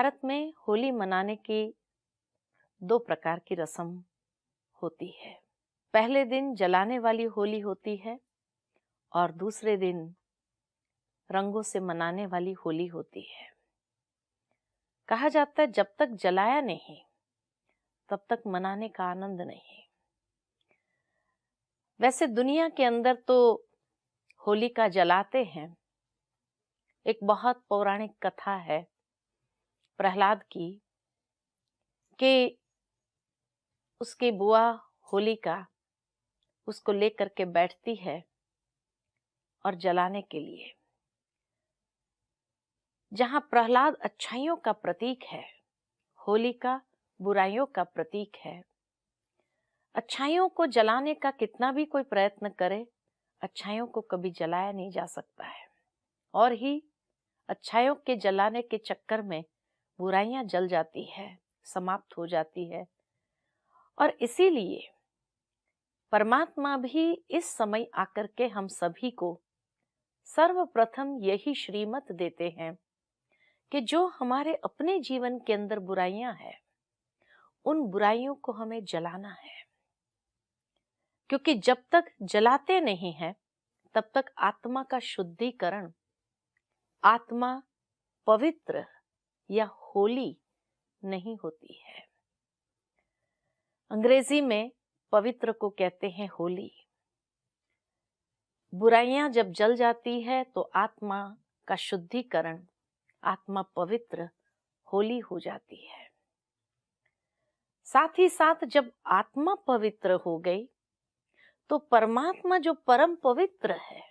भारत में होली मनाने की दो प्रकार की रस्म होती है। पहले दिन जलाने वाली होली होती है और दूसरे दिन रंगों से मनाने वाली होली होती है। कहा जाता है जब तक जलाया नहीं तब तक मनाने का आनंद नहीं। वैसे दुनिया के अंदर तो होली का जलाते हैं। एक बहुत पौराणिक कथा है प्रहलाद की कि उसकी बुआ होलिका उसको लेकर के बैठती है और जलाने के लिए। जहां प्रहलाद अच्छाइयों का प्रतीक है, होलिका बुराइयों का प्रतीक है। अच्छाइयों को जलाने का कितना भी कोई प्रयत्न करे, अच्छाइयों को कभी जलाया नहीं जा सकता है। और ही अच्छाइयों के जलाने के चक्कर में बुराइयां जल जाती है, समाप्त हो जाती है। और इसीलिए परमात्मा भी इस समय आकर के हम सभी को सर्वप्रथम यही श्रीमत देते हैं कि जो हमारे अपने जीवन के अंदर बुराइयां हैं, उन बुराइयों को हमें जलाना है। क्योंकि जब तक जलाते नहीं हैं तब तक आत्मा का शुद्धिकरण, आत्मा पवित्र या होली नहीं होती है। अंग्रेजी में पवित्र को कहते हैं होली। बुराइयां जब जल जाती है तो आत्मा का शुद्धिकरण, आत्मा पवित्र, होली हो जाती है। साथ ही साथ जब आत्मा पवित्र हो गई तो परमात्मा जो परम पवित्र है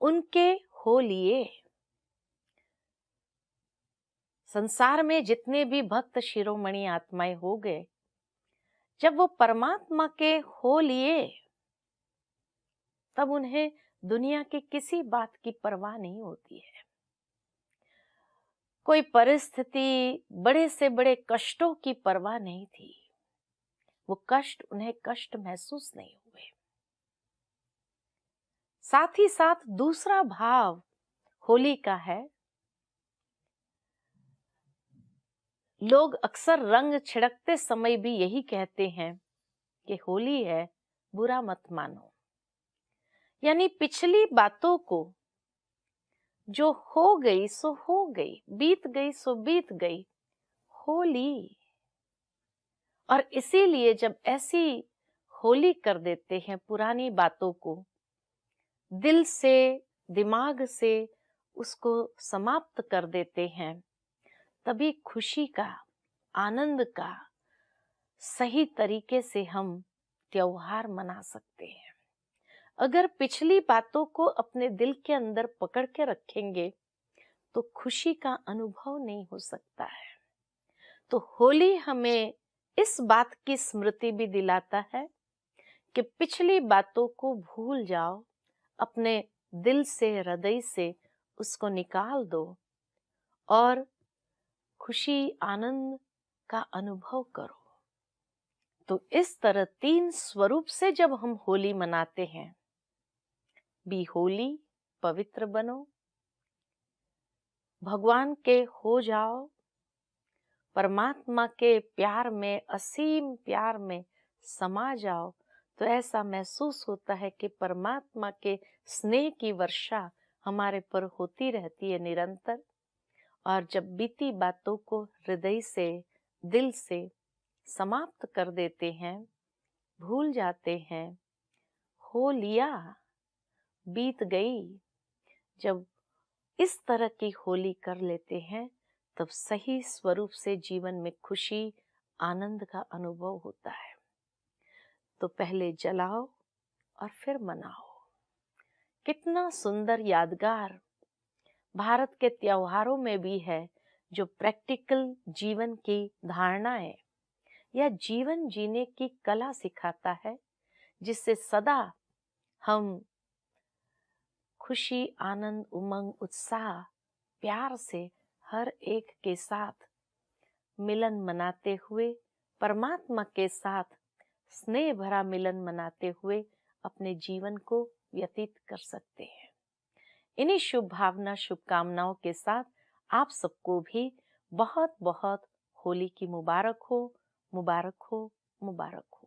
उनके हो लिए। संसार में जितने भी भक्त शिरोमणि आत्माएं हो गए, जब वो परमात्मा के हो लिए तब उन्हें दुनिया की किसी बात की परवाह नहीं होती है। कोई परिस्थिति, बड़े से बड़े कष्टों की परवाह नहीं थी। वो कष्ट उन्हें कष्ट महसूस नहीं हुए। साथ ही साथ दूसरा भाव होली का है, लोग अक्सर रंग छिड़कते समय भी यही कहते हैं कि होली है, बुरा मत मानो। यानी पिछली बातों को जो हो गई सो हो गई, बीत गई सो बीत गई, होली। और इसीलिए जब ऐसी होली कर देते हैं, पुरानी बातों को दिल से, दिमाग से उसको समाप्त कर देते हैं, तभी खुशी का, आनंद का सही तरीके से हम त्योहार मना सकते हैं। अगर पिछली बातों को अपने दिल के अंदर पकड़ के रखेंगे तो खुशी का अनुभव नहीं हो सकता है। तो होली हमें इस बात की स्मृति भी दिलाता है कि पिछली बातों को भूल जाओ, अपने दिल से, हृदय से उसको निकाल दो और खुशी, आनंद का अनुभव करो। तो इस तरह तीन स्वरूप से जब हम होली मनाते हैं, बी होली, पवित्र बनो, भगवान के हो जाओ, परमात्मा के प्यार में, असीम प्यार में समा जाओ, तो ऐसा महसूस होता है कि परमात्मा के स्नेह की वर्षा हमारे पर होती रहती है निरंतर। और जब बीती बातों को हृदय से, दिल से समाप्त कर देते हैं, भूल जाते हैं, हो लिया, बीत गई, जब इस तरह की होली कर लेते हैं तब सही स्वरूप से जीवन में खुशी, आनंद का अनुभव होता है। तो पहले जलाओ और फिर मनाओ। कितना सुंदर यादगार भारत के त्योहारों में भी है, जो प्रैक्टिकल जीवन की धारणाएं या जीवन जीने की कला सिखाता है, जिससे सदा हम खुशी, आनंद, उमंग, उत्साह, प्यार से हर एक के साथ मिलन मनाते हुए, परमात्मा के साथ स्नेह भरा मिलन मनाते हुए अपने जीवन को व्यतीत कर सकते हैं। इन्हीं शुभ भावना, शुभकामनाओं के साथ आप सबको भी बहुत बहुत होली की मुबारक हो, मुबारक हो, मुबारक हो।